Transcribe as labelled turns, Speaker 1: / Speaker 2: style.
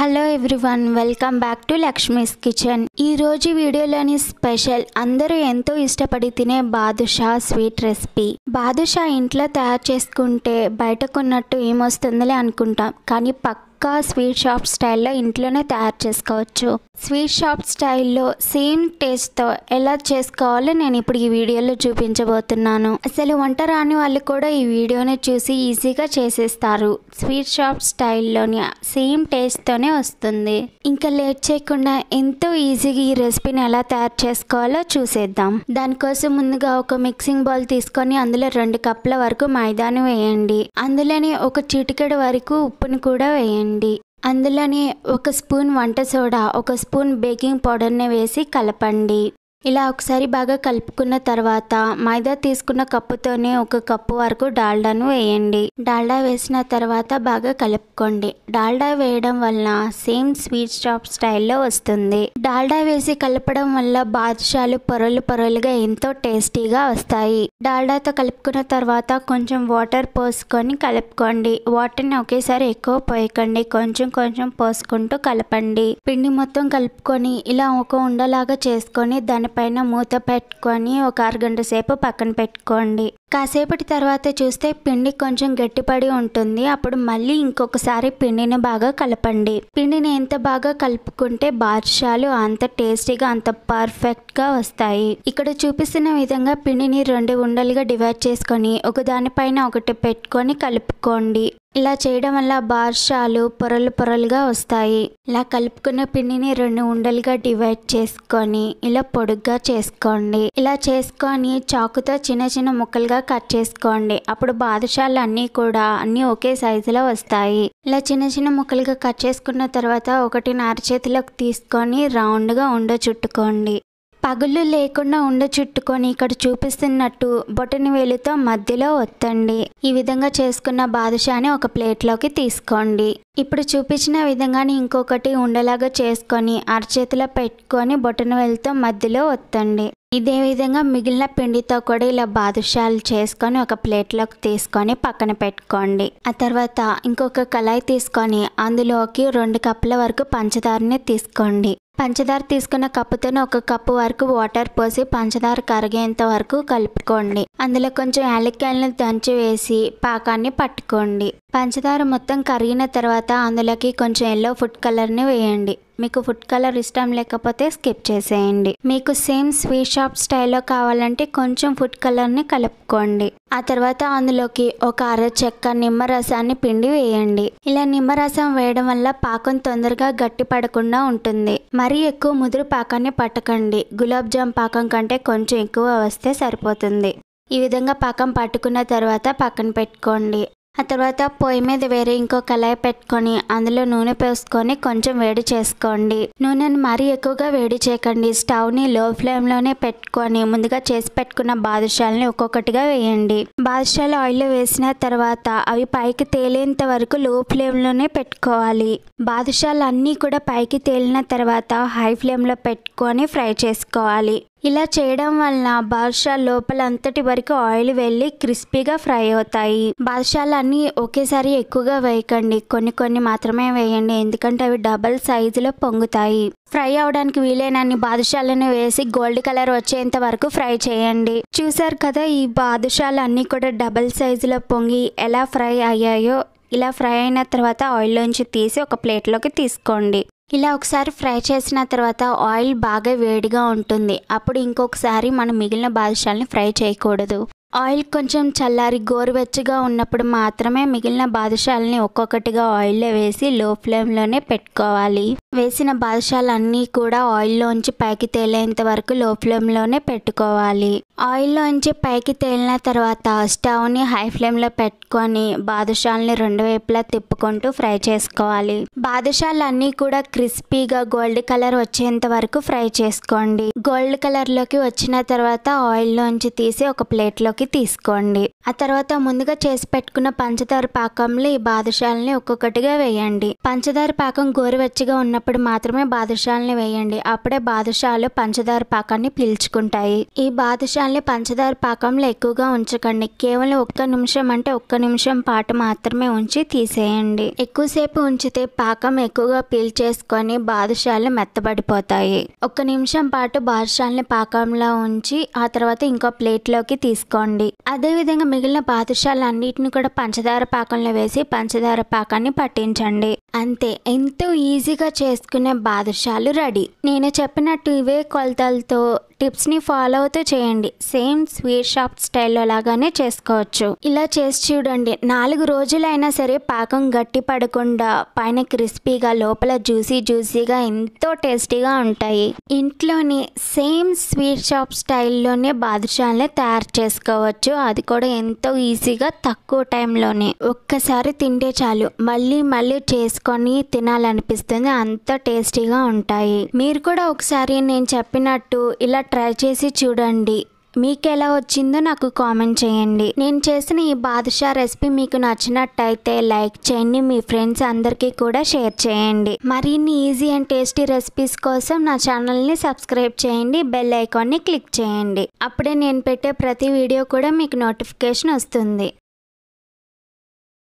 Speaker 1: Hello everyone, welcome back to Lakshmi's kitchen. ఈ రోజు వీడియోలోని స్పెషల్ అందరూ ఎంతో ఇష్టపడి తినే బాదుషా స్వీట్ రెసిపీ. బాదుషా ఇంట్లో తయారు చేసుకుంటే బయట కొన్నట్టు ఏమొస్తుందిలే అనుకుంటాం, కానీ పక్కా స్వీట్ షాప్ స్టైల్లో ఇంట్లోనే తయారు చేసుకోవచ్చు. స్వీట్ షాప్ స్టైల్లో సేమ్ టేస్ట్తో ఎలా చేసుకోవాలో నేను ఇప్పుడు ఈ వీడియోలో చూపించబోతున్నాను. అసలు వంట రాని వాళ్ళు కూడా ఈ వీడియోని చూసి ఈజీగా చేసేస్తారు. స్వీట్ షాప్ స్టైల్లోని సేమ్ టేస్ట్తోనే వస్తుంది. ఇంకా లేట్ చేయకుండా ఎంతో ఈజీగా ఈ రెసిపీని ఎలా తయారు చేసుకోవాలో చూసేద్దాం. దానికోసం ముందుగా ఒక మిక్సింగ్ బౌల్ తీసుకొని అందులో 2 కప్పుల వరకు మైదాను వేయండి. అందులోనే ఒక చిటికెడు వరకు ఉప్పుని కూడా వేయండి. అందులోనే 1 స్పూన్ వంట సోడా, 1 స్పూన్ బేకింగ్ పౌడర్ని వేసి కలపండి. ఇలా ఒకసారి బాగా కలుపుకున్న తర్వాత మైదా తీసుకున్న కప్పుతోనే 1 కప్పు వరకు డాల్డాను వేయండి. డాల్డా వేసిన తర్వాత బాగా కలుపుకోండి. డాల్డా వేయడం వల్ల సేమ్ స్వీట్ షాప్ స్టైల్లో వస్తుంది. డాల్డా వేసి కలపడం వల్ల బాదుషాలు పొరలు పొరలుగా ఎంతో టేస్టీగా వస్తాయి. డాల్డాతో కలుపుకున్న తర్వాత కొంచెం వాటర్ పోసుకొని కలుపుకోండి. వాటర్ని ఒకేసారి ఎక్కువ పోయకండి, కొంచెం కొంచెం పోసుకుంటూ కలపండి. పిండి మొత్తం కలుపుకొని ఇలా ఒక ఉండలాగా చేసుకొని పైన మూత పెట్టుకొని ఒక అరగంట సేపు పక్కన పెట్టుకోండి. కాసేపటి తర్వాత చూస్తే పిండి కొంచెం గట్టిపడి ఉంటుంది. అప్పుడు మళ్ళీ ఇంకొకసారి పిండిని బాగా కలపండి. పిండిని ఎంత బాగా కలుపుకుంటే బాదుషాలు అంత టేస్టీగా, అంత పర్ఫెక్ట్ గా వస్తాయి. ఇక్కడ చూపిస్తున్న విధంగా పిండిని 2 ఉండలుగా డివైడ్ చేసుకొని ఒకదానిపైన ఒకటి పెట్టుకొని కలుపుకోండి. ఇలా చేయడం వల్ల బాదుషాలు పొరలు పొరలుగా వస్తాయి. ఇలా కలుపుకున్న పిండిని 2 ఉండలుగా డివైడ్ చేసుకొని ఇలా పొడుగ్గా చేసుకోండి. ఇలా చేసుకొని చాకుతో చిన్న చిన్న ముక్కలుగా కట్ చేసుకోండి. అప్పుడు బాదుషాలు అన్నీ ఒకే సైజులో వస్తాయి. ఇలా చిన్న చిన్న ముక్కలుగా కట్ చేసుకున్న తర్వాత ఒకటిని అరచేతిలోకి తీసుకొని రౌండ్గా ఉండ చుట్టుకోండి. పగుళ్ళు లేకుండా ఉండ చుట్టుకొని ఇక్కడ చూపిస్తున్నట్టు బొటన వేలుతో మధ్యలో ఒత్తండి. ఈ విధంగా చేసుకున్న బాదుషాని ఒక ప్లేట్లోకి తీసుకోండి. ఇప్పుడు చూపించిన విధంగానే ఇంకొకటి ఉండలాగా చేసుకొని అరచేతిలో పెట్టుకొని బొటన వేలుతో మధ్యలో ఒత్తండి. ఇదే విధంగా మిగిలిన పిండితో కూడా ఇలా బాదుషాలు చేసుకొని ఒక ప్లేట్లోకి తీసుకొని పక్కన పెట్టుకోండి. ఆ తర్వాత ఇంకొక కళాయి తీసుకొని అందులోకి 2 కప్పుల వరకు పంచదారని తీసుకోండి. పంచదార తీసుకున్న కప్పుతోనే 1 కప్పు వరకు వాటర్ పోసి పంచదార కరిగేంత వరకు కలుపుకోండి. అందులో కొంచెం యాలక్కాయలను దంచి వేసి పాకాన్ని పట్టుకోండి. పంచదార మొత్తం కరిగిన తర్వాత అందులోకి కొంచెం ఎల్లో ఫుడ్ కలర్ని వేయండి. మీకు ఫుడ్ కలర్ ఇష్టం లేకపోతే స్కిప్ చేసేయండి. మీకు సేమ్ స్వీట్ షాప్ స్టైల్లో కావాలంటే కొంచెం ఫుడ్ కలర్ని కలుపుకోండి. ఆ తర్వాత అందులోకి 1 అర చెక్క నిమ్మరసాన్ని పిండి వేయండి. ఇలా నిమ్మరసం వేయడం వల్ల పాకం తొందరగా గట్టి పడకుండా ఉంటుంది. మరీ ఎక్కువ ముదురు పాకాన్ని పట్టకండి. గులాబ్ జామ్ పాకం కంటే కొంచెం ఎక్కువ వస్తే సరిపోతుంది. ఈ విధంగా పాకం పట్టుకున్న తర్వాత పక్కన పెట్టుకోండి. ఆ తర్వాత పొయ్యి మీద వేరే ఇంకో కళాయి పెట్టుకొని అందులో నూనె పోసుకొని కొంచెం వేడి చేసుకోండి. నూనెని మరీ ఎక్కువగా వేడి చేయకండి. స్టవ్ని లో ఫ్లేమ్లోనే పెట్టుకొని ముందుగా చేసి పెట్టుకున్న బాదుషాలని ఒక్కొక్కటిగా వేయండి. బాదుషాలు ఆయిల్లో వేసిన తర్వాత అవి పైకి తేలేంత వరకు లో ఫ్లేమ్లోనే పెట్టుకోవాలి. బాదుషాలు అన్నీ కూడా పైకి తేలిన తర్వాత హై ఫ్లేమ్లో పెట్టుకొని ఫ్రై చేసుకోవాలి. ఇలా చేయడం వలన బాదుషాలు లోపలంతటి వరకు ఆయిల్ వెళ్ళి క్రిస్పీగా ఫ్రై అవుతాయి. బాదుషాలు అన్నీ ఒకేసారి ఎక్కువగా వేయకండి, కొన్ని మాత్రమే వేయండి, ఎందుకంటే అవి డబల్ సైజులో పొంగుతాయి. ఫ్రై అవడానికి వీలైనన్ని బాదుషాలను వేసి గోల్డ్ కలర్ వచ్చేంత వరకు ఫ్రై చేయండి. చూసారు కదా, ఈ బాదుషాలు అన్నీ కూడా డబల్ సైజులో పొంగి ఎలా ఫ్రై అయ్యాయో. ఇలా ఫ్రై అయిన తర్వాత ఆయిల్లోంచి తీసి ఒక ప్లేట్లోకి తీసుకోండి. ఇలా ఒకసారి ఫ్రై చేసిన తర్వాత ఆయిల్ బాగా వేడిగా ఉంటుంది. అప్పుడు ఇంకొకసారి మనం మిగిలిన బాదుషాలని ఫ్రై చేయకూడదు. ఆయిల్ కొంచెం చల్లారి గోరువెచ్చగా ఉన్నప్పుడు మాత్రమే మిగిలిన బాదుషాలని ఒక్కొక్కటిగా ఆయిల్లో వేసి లో ఫ్లేమ్లోనే పెట్టుకోవాలి. వేసిన బాదుషాలన్నీ కూడా ఆయిల్లోంచి పైకి తేలేంత వరకు లో ఫ్లేమ్లోనే పెట్టుకోవాలి. ఆయిల్లోంచి పైకి తేలిన తర్వాత స్టవ్ని హై ఫ్లేమ్లో పెట్టుకొని బాదుషాలని 2 వైపులా తిప్పుకుంటూ ఫ్రై చేసుకోవాలి. బాదుషాలన్నీ కూడా క్రిస్పీగా గోల్డ్ కలర్ వచ్చేంత వరకు ఫ్రై చేసుకోండి. గోల్డ్ కలర్లోకి వచ్చిన తర్వాత ఆయిల్లోంచి తీసి ఒక ప్లేట్లోకి తీసుకోండి. ఆ తర్వాత ముందుగా చేసి పెట్టుకున్న పంచదార పాకంలో ఈ బాదుషాలని ఒక్కొక్కటిగా వేయండి. పంచదార పాకం గోరువెచ్చగా ఉన్న అయినప్పుడు మాత్రమే బాదుషాలని వేయండి. అప్పుడే బాదుషాలు పంచదార పాకాన్ని పీల్చుకుంటాయి. ఈ బాదుషాలని పంచదార పాకంలో ఎక్కువగా ఉంచకండి. కేవలం ఒక్క నిమిషం పాటు మాత్రమే ఉంచి తీసేయండి. ఎక్కువసేపు ఉంచితే పాకం ఎక్కువగా పీల్చేసుకొని బాదుషాలు మెత్తబడిపోతాయి. 1 నిమిషం పాటు బాదుషాలని పాకంలో ఉంచి ఆ తర్వాత ఇంకో ప్లేట్లోకి తీసుకోండి. అదే విధంగా మిగిలిన బాదుషాలన్నిటిని కూడా పంచదార పాకంలో వేసి పంచదార పాకాన్ని పట్టించండి. అంతే, ఎంతో ఈజీగా చేసుకునే బాదుషాలు రెడీ. నేను చెప్పినట్టు ఇవే కొలతలతో టిప్స్ని ఫాలో అవుతూ చేయండి. సేమ్ స్వీట్ షాప్ స్టైల్లో లాగానే చేసుకోవచ్చు. ఇలా చేసి చూడండి. 4 రోజులైనా సరే పాకం గట్టి పడకుండా పైన క్రిస్పీగా లోపల జ్యూసీగా ఎంతో టేస్టీగా ఉంటాయి. ఇంట్లోనే సేమ్ స్వీట్ షాప్ స్టైల్లోనే బాదుషాలని తయారు చేసుకోవచ్చు. అది కూడా ఎంతో ఈజీగా తక్కువ టైంలోనే. ఒక్కసారి తింటే చాలు మళ్ళీ చేసుకొని తినాలనిపిస్తుంది. అంత టేస్టీగా ఉంటాయి. మీరు కూడా ఒకసారి నేను చెప్పినట్టు ఇలా ట్రై చేసి చూడండి. మీకు ఎలా వచ్చిందో నాకు కామెంట్ చేయండి. నేను చేసిన ఈ బాదుషా రెసిపీ మీకు నచ్చినట్టయితే లైక్ చేయండి. మీ ఫ్రెండ్స్ అందరికీ కూడా షేర్ చేయండి. మరిన్ని ఈజీ అండ్ టేస్టీ రెసిపీస్ కోసం నా ఛానల్ని సబ్స్క్రైబ్ చేయండి. బెల్ ఐకాన్ని క్లిక్ చేయండి. అప్పుడే నేను పెట్టే ప్రతి వీడియో కూడా మీకు నోటిఫికేషన్ వస్తుంది.